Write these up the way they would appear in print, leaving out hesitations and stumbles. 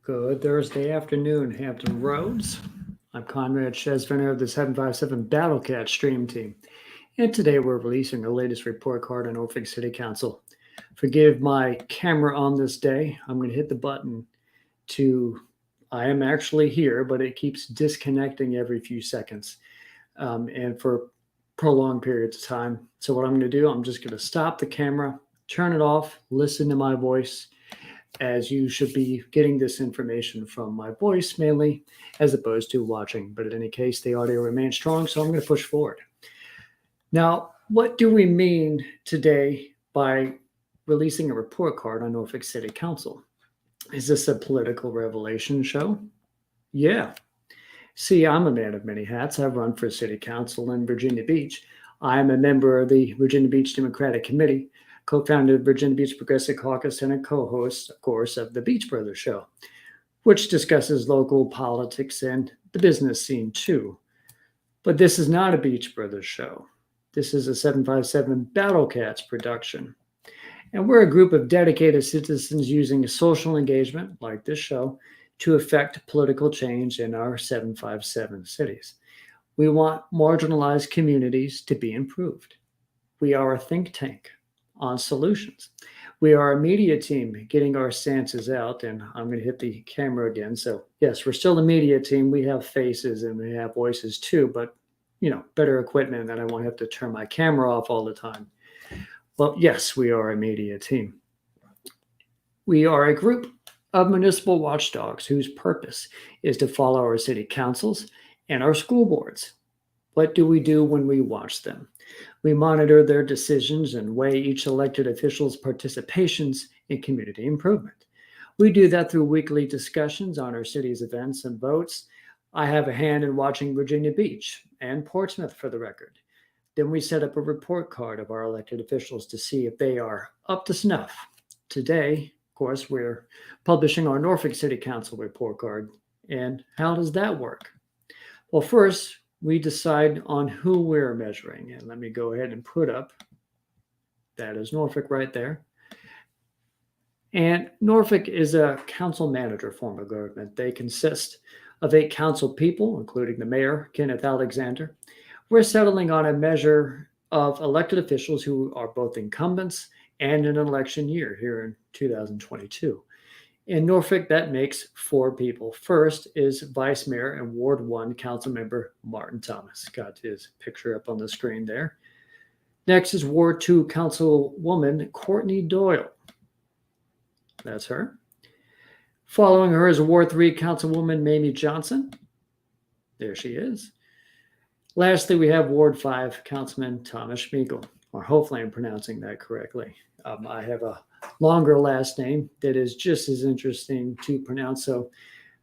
Good Thursday afternoon, Hampton Roads. I'm Conrad Chesviner of the 757 Battlecat Stream Team, and today we're releasing the latest report card on Norfolk City Council. Forgive my camera on this day. I'm going to hit the button I am actually here, but it keeps disconnecting every few seconds and for prolonged periods of time. So what I'm going to do, I'm just going to stop the camera, turn it off, listen to my voice, as you should be getting this information from my voice mainly, as opposed to watching. But in any case, the audio remains strong, so I'm going to push forward. Now, what do we mean today by releasing a report card on Norfolk City Council? Is this a political revelation show? Yeah. See, I'm a man of many hats. I've run for city council in Virginia Beach. I'm a member of the Virginia Beach Democratic Committee, co-founder of Virginia Beach Progressive Caucus, and a co-host, of course, of the Beach Brothers Show, which discusses local politics and the business scene too. But this is not a Beach Brothers show. This is a 757 Battlecats production. And we're a group of dedicated citizens using social engagement, like this show, to affect political change in our 757 cities. We want marginalized communities to be improved. We are a think tank on solutions. We are a media team getting our stances out, and I'm going to hit the camera again. So yes, we're still a media team. We have faces and we have voices too, but better equipment, and I won't have to turn my camera off all the time. Well, yes, we are a media team. We are a group of municipal watchdogs whose purpose is to follow our city councils and our school boards. What do we do when we watch them? We monitor their decisions and weigh each elected official's participations in community improvement. We do that through weekly discussions on our city's events and votes. I have a hand in watching Virginia Beach and Portsmouth, for the record. Then we set up a report card of our elected officials to see if they are up to snuff. Today, of course, we're publishing our Norfolk City Council report card. And how does that work? Well, first, we decide on who we're measuring. And let me go ahead and put up, that is Norfolk right there. And Norfolk is a council manager form of government. They consist of 8 council people, including the mayor, Kenneth Alexander. We're settling on a measure of elected officials who are both incumbents and in an election year here in 2022. In Norfolk, that makes 4 people. First is Vice Mayor and Ward 1 Council Member Martin Thomas. Got his picture up on the screen there. Next is Ward 2 Councilwoman Courtney Doyle. That's her. Following her is Ward 3 Councilwoman Mamie Johnson. There she is. Lastly, we have Ward 5 Councilman Thomas Schmiegel, or hopefully I'm pronouncing that correctly. I have a longer last name that is just as interesting to pronounce, so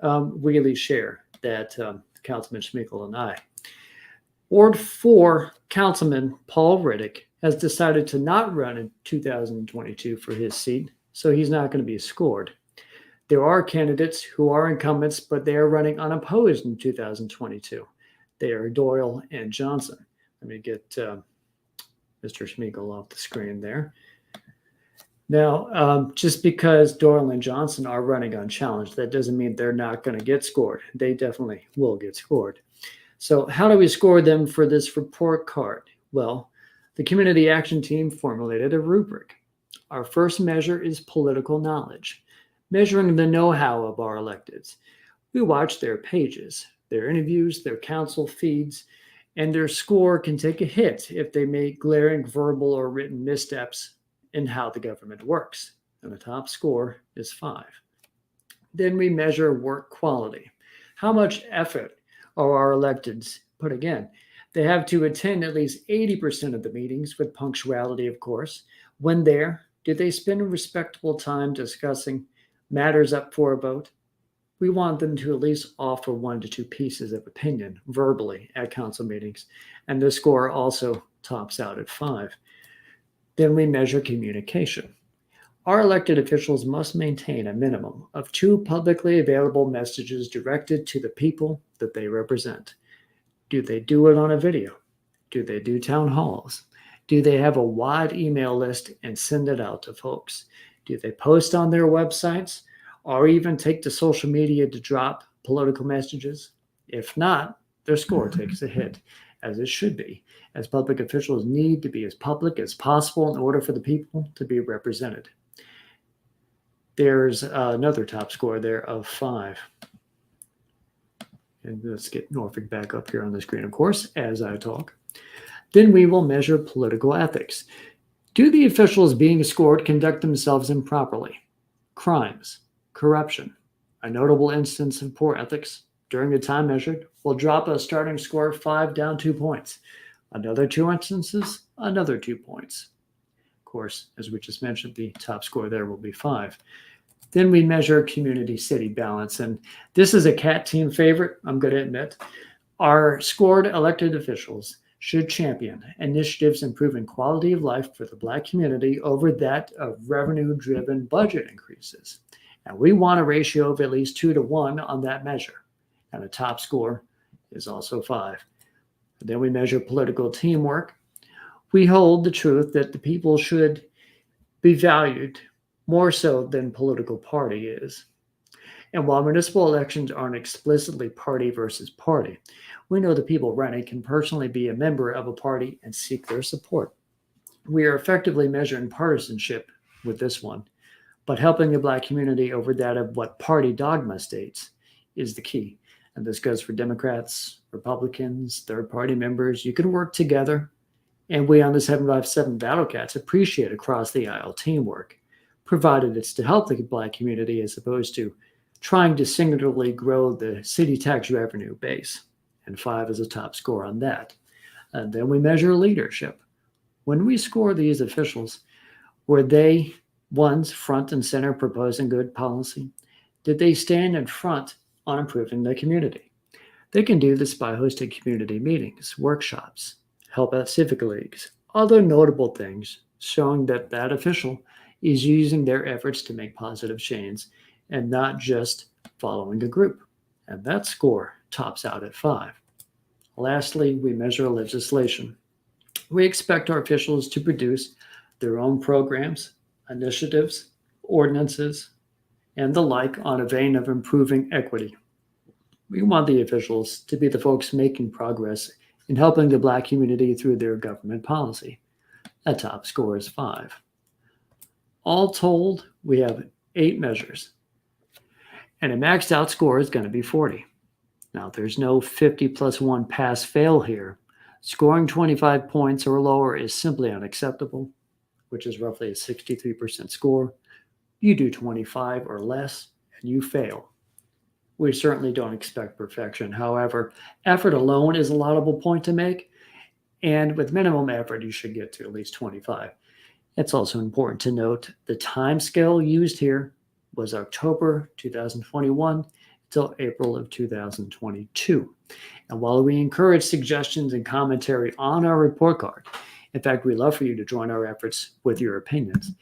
we really share that, Councilman Schmiegel and I. Ward 4 Councilman Paul Riddick has decided to not run in 2022 for his seat, so he's not going to be scored. There are candidates who are incumbents, but they are running unopposed in 2022. They are Doyle and Johnson. Let me get Mr. Schmiegel off the screen there. Now, just because Doyle and Johnson are running unchallenged, that doesn't mean they're not going to get scored. They definitely will get scored. So how do we score them for this report card? Well, the Community Action Team formulated a rubric. Our first measure is political knowledge, measuring the know-how of our electeds. We watch their pages, their interviews, their council feeds, and their score can take a hit if they make glaring verbal or written missteps in how the government works. And the top score is 5. Then we measure work quality. How much effort are our electeds putting in? They have to attend at least 80% of the meetings with punctuality, of course. When there, do they spend a respectable time discussing matters up for a vote? We want them to at least offer 1 to 2 pieces of opinion verbally at council meetings, and the score also tops out at 5. Then we measure communication. Our elected officials must maintain a minimum of 2 publicly available messages directed to the people that they represent. Do they do it on a video? Do they do town halls? Do they have a wide email list and send it out to folks? Do they post on their websites? or even take to social media to drop political messages? If not, their score takes a hit, as it should be, as public officials need to be as public as possible in order for the people to be represented. There's another top score there of 5. And let's get Norfolk back up here on the screen, of course, as I talk. Then we will measure political ethics. Do the officials being scored conduct themselves improperly? Crimes, corruption, a notable instance of poor ethics during the time measured will drop a starting score of 5 down 2 points. Another 2 instances, another 2 points. Of course, as we just mentioned, the top score there will be 5. Then we measure community-city balance, and this is a CAT team favorite, I'm going to admit. Our scored elected officials should champion initiatives improving quality of life for the Black community over that of revenue-driven budget increases. And we want a ratio of at least 2 to 1 on that measure. And the top score is also 5. And then we measure political teamwork. We hold the truth that the people should be valued more so than political party is. And while municipal elections aren't explicitly party versus party, we know the people running can personally be a member of a party and seek their support. We are effectively measuring partisanship with this one, but helping the Black community over that of what party dogma states is the key. And this goes for Democrats, Republicans, third-party members. You can work together, and we on the 757 Battle Cats appreciate across the aisle teamwork, provided it's to help the Black community as opposed to trying to singularly grow the city tax revenue base. And 5 is a top score on that. And then we measure leadership. When we score these officials, were they ones front and center proposing good policy? Did they stand in front on improving the community? They can do this by hosting community meetings, workshops, help out civic leagues, other notable things showing that that official is using their efforts to make positive change and not just following a group. And that score tops out at 5. Lastly, we measure legislation. We expect our officials to produce their own programs, initiatives, ordinances, and the like on a vein of improving equity. We want the officials to be the folks making progress in helping the Black community through their government policy. A top score is 5. All told, we have 8 measures. And a maxed out score is going to be 40. Now, there's no 50 plus 1 pass fail here. Scoring 25 points or lower is simply unacceptable, which is roughly a 63% score. You do 25 or less, and you fail. We certainly don't expect perfection. However, effort alone is a laudable point to make, and with minimum effort, you should get to at least 25. It's also important to note the time scale used here was October 2021 until April of 2022. And while we encourage suggestions and commentary on our report card, in fact, we'd love for you to join our efforts with your opinions.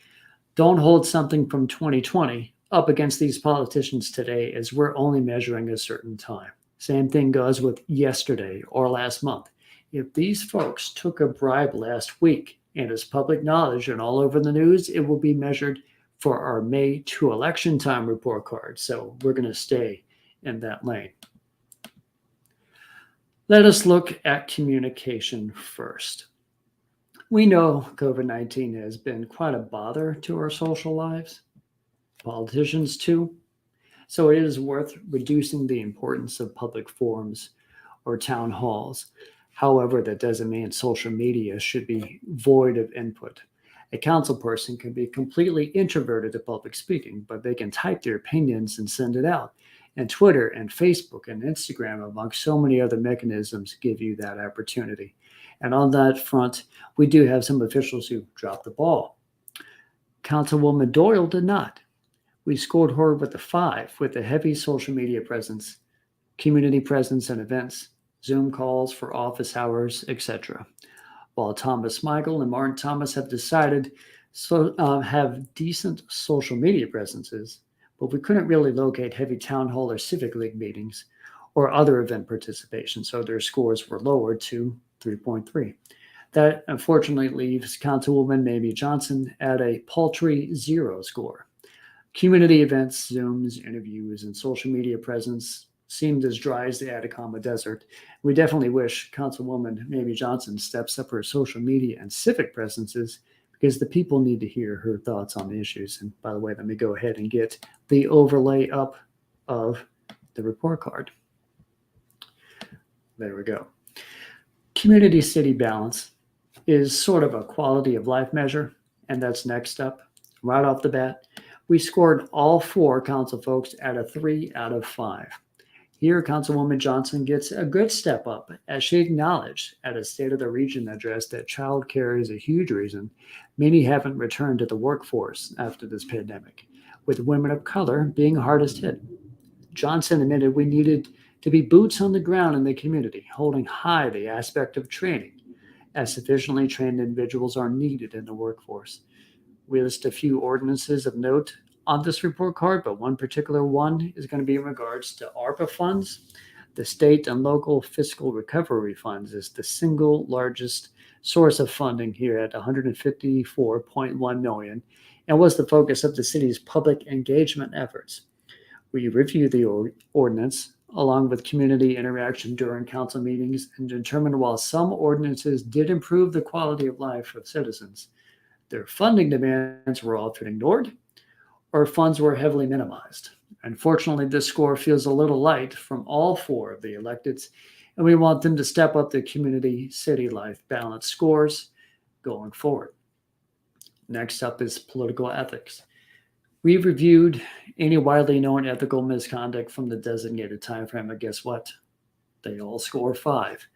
Don't hold something from 2020 up against these politicians today, as we're only measuring a certain time. Same thing goes with yesterday or last month. If these folks took a bribe last week and is public knowledge and all over the news, it will be measured for our May to election time report card. So we're going to stay in that lane. Let us look at communication first. We know COVID-19 has been quite a bother to our social lives, politicians too. So it is worth reducing the importance of public forums or town halls. However, that doesn't mean social media should be void of input. A council person can be completely introverted to public speaking, but they can type their opinions and send it out. And Twitter and Facebook and Instagram, among so many other mechanisms, give you that opportunity. And on that front, we do have some officials who dropped the ball. Councilwoman Doyle did not. We scored her with a 5, with a heavy social media presence, community presence and events, Zoom calls for office hours, etc. While Thomas Michael and Martin Thomas have decided have decent social media presences, but we couldn't really locate heavy town hall or civic league meetings or other event participation, so their scores were lowered to 3.3. That unfortunately leaves Councilwoman Mamie Johnson at a paltry 0 score. Community events, Zooms, interviews, and social media presence seemed as dry as the Atacama Desert. We definitely wish Councilwoman Mamie Johnson steps up her social media and civic presences because the people need to hear her thoughts on the issues. And by the way, let me go ahead and get the overlay up of the report card. There we go. Community city balance is sort of a quality of life measure, and that's next up. Right off the bat, we scored all 4 council folks at a 3 out of 5. Here, Councilwoman Johnson gets a good step up as she acknowledged at a State of the Region address that child care is a huge reason many haven't returned to the workforce after this pandemic, with women of color being hardest hit. Johnson admitted we needed to be boots on the ground in the community, holding high the aspect of training, as sufficiently trained individuals are needed in the workforce. We list a few ordinances of note on this report card, but one particular one is going to be in regards to ARPA funds. The state and local fiscal recovery funds is the single largest source of funding here at $154.1 million and was the focus of the city's public engagement efforts. We reviewed the ordinance along with community interaction during council meetings and determined while some ordinances did improve the quality of life of citizens, their funding demands were often ignored or funds were heavily minimized. Unfortunately, this score feels a little light from all 4 of the electeds, and we want them to step up the community city life balance scores going forward. Next up is political ethics. We've reviewed any widely known ethical misconduct from the designated timeframe, and guess what? They all score 5.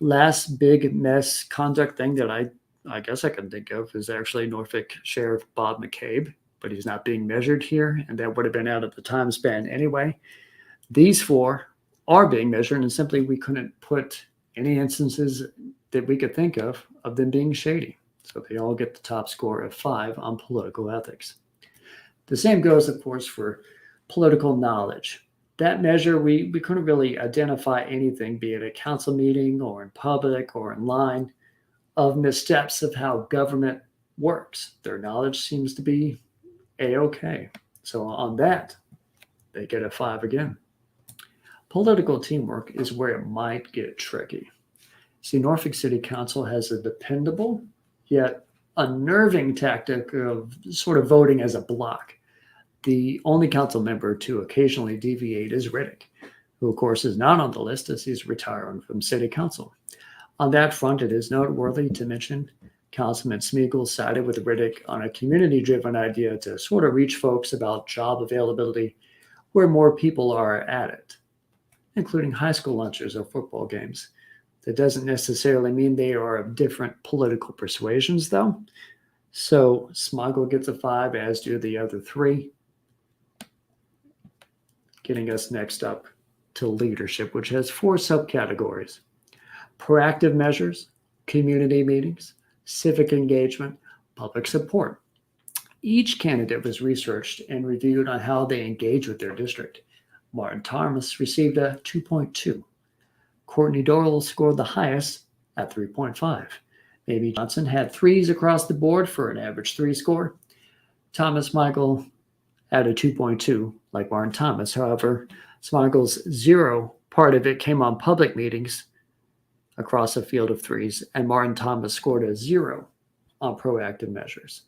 Last big misconduct thing that I guess I can think of is actually Norfolk Sheriff Bob McCabe, but he's not being measured here, and that would have been out of the time span anyway. These 4 are being measured, and simply we couldn't put any instances that we could think of them being shady. So they all get the top score of 5 on political ethics. The same goes, of course, for political knowledge. That measure, we couldn't really identify anything, be it a council meeting or in public or in line, of missteps of how government works. Their knowledge seems to be A-okay. So on that, they get a 5 again. Political teamwork is where it might get tricky. See, Norfolk City Council has a dependable yet unnerving tactic of sort of voting as a block. The only council member to occasionally deviate is Riddick, who of course is not on the list as he's retiring from City Council. On that front, it is noteworthy to mention Councilman Smeagol sided with Riddick on a community-driven idea to sort of reach folks about job availability where more people are at it, including high school lunches or football games. That doesn't necessarily mean they are of different political persuasions, though. So Smeagol gets a 5, as do the other 3. Getting us next up to leadership, which has 4 subcategories: proactive measures, community meetings, civic engagement, public support. Each candidate was researched and reviewed on how they engage with their district. Martin Thomas received a 2.2. Courtney Doyle scored the highest at 3.5. Mamie Johnson had 3s across the board for an average 3 score. Thomas Michael had a 2.2, like Martin Thomas. However, Smigol's 0 part of it came on public meetings across a field of 3s, and Martin Thomas scored a 0 on proactive measures.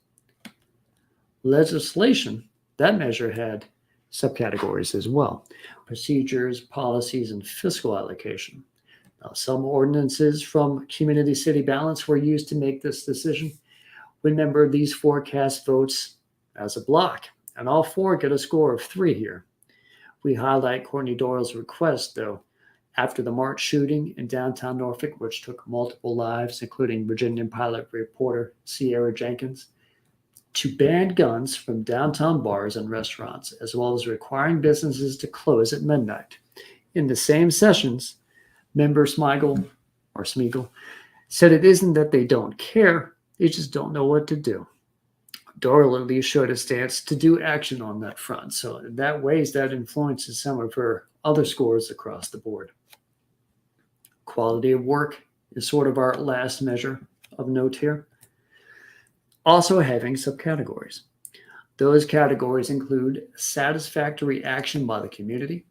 Legislation, that measure had subcategories as well: procedures, policies, and fiscal allocation. Now, some ordinances from Community City Balance were used to make this decision. Remember, these 4 cast votes as a block, and all 4 get a score of 3 here. We highlight Courtney Doyle's request, though, after the March shooting in downtown Norfolk, which took multiple lives, including Virginian pilot reporter Sierra Jenkins, to ban guns from downtown bars and restaurants, as well as requiring businesses to close at midnight. In the same sessions, member Smeagol said it isn't that they don't care, they just don't know what to do. Doyle at least showed a stance to do action on that front, so in that ways that influences some of her other scores across the board. Quality of work is sort of our last measure of note here. Also having subcategories. Those categories include satisfactory action by the community,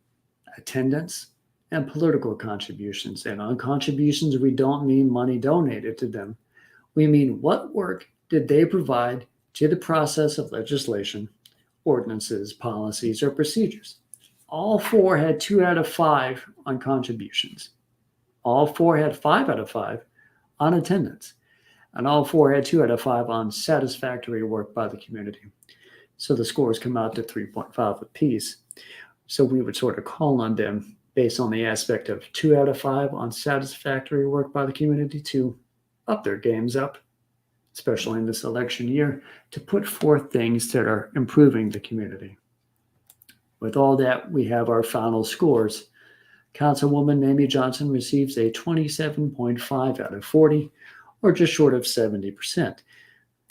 attendance, and political contributions. And on contributions, we don't mean money donated to them. We mean what work did they provide to the process of legislation, ordinances, policies, or procedures. All four had 2 out of 5 on contributions. All four had 5 out of 5 on attendance. And all four had 2 out of 5 on satisfactory work by the community. So the scores come out to 3.5 apiece. So we would sort of call on them based on the aspect of 2 out of 5 on satisfactory work by the community to up their games up, especially in this election year, to put forth things that are improving the community. With all that, we have our final scores. Councilwoman Mamie Johnson receives a 27.5 out of 40, or just short of 70%.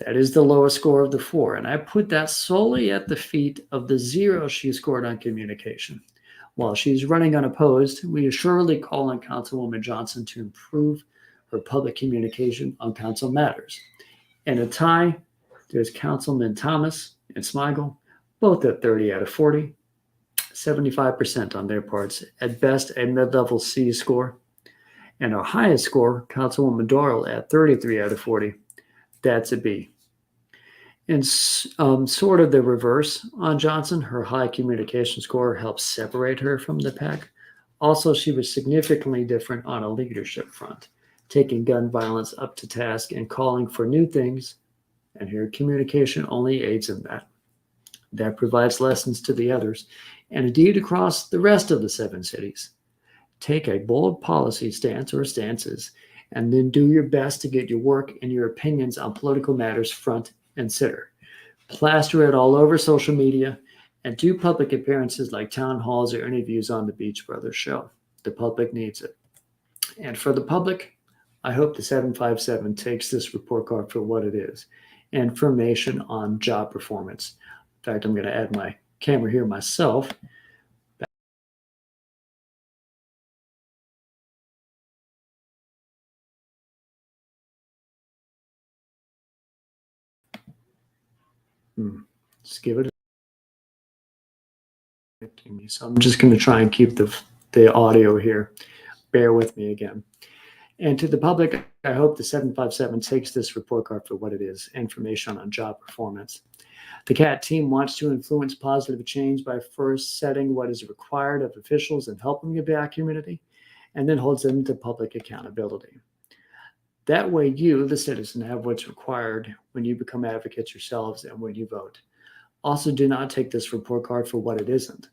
That is the lowest score of the 4, and I put that solely at the feet of the 0 she scored on communication. While she's running unopposed, we assuredly call on Councilwoman Johnson to improve her public communication on council matters. In a tie, there's Councilman Thomas and Smigel, both at 30 out of 40, 75% on their parts, at best a mid-level C score. And our highest score, Councilwoman Doyle at 33 out of 40, that's a B. And sort of the reverse on Johnson, her high communication score helps separate her from the pack. Also, she was significantly different on a leadership front, taking gun violence up to task and calling for new things, and her communication only aids in that. That provides lessons to the others, and indeed across the rest of the 7 cities. Take a bold policy stance or stances, and then do your best to get your work and your opinions on political matters front and center. Plaster it all over social media, and do public appearances like town halls or interviews on the Beach Brothers show. The public needs it. And for the public, I hope the 757 takes this report card for what it is, information on job performance. In fact, I'm going to add my camera here myself. Just give it a so I'm just going to try and keep the audio here. Bear with me again. And to the public, I hope the 757 takes this report card for what it is, information on job performance. The CAT team wants to influence positive change by first setting what is required of officials and helping the Black community, and then holds them to public accountability. That way you, the citizen, have what's required when you become advocates yourselves and when you vote. Also, do not take this report card for what it isn't,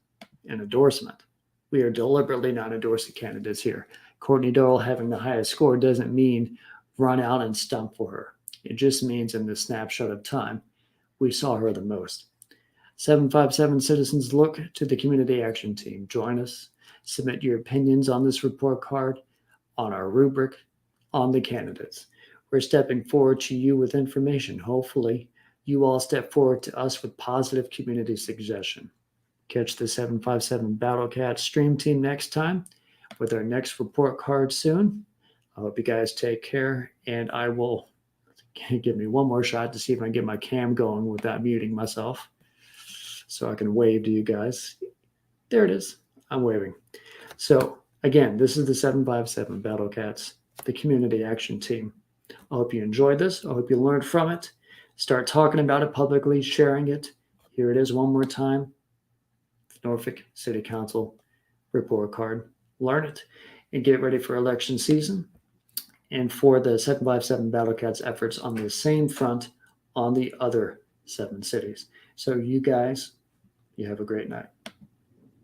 an endorsement. We are deliberately not endorsing candidates here. Courtney Doyle having the highest score doesn't mean run out and stump for her. It just means in this snapshot of time, we saw her the most. 757 citizens, look to the community action team. Join us. Submit your opinions on this report card, on our rubric, on the candidates. We're stepping forward to you with information. Hopefully, you all step forward to us with positive community suggestion. Catch the 757 Battle Cat stream team next time with our next report card soon. I hope you guys take care, and I will give me one more shot to see if I can get my cam going without muting myself so I can wave to you guys. There it is. I'm waving. So again, this is the 757 Battle Cats, the community action team. I hope you enjoyed this. I hope you learned from it. Start talking about it publicly, sharing it. Here it is one more time. Norfolk City Council report card. Learn it and get ready for election season and for the 757 Battle Cats efforts on the same front on the other 7 cities. So you guys, you have a great night.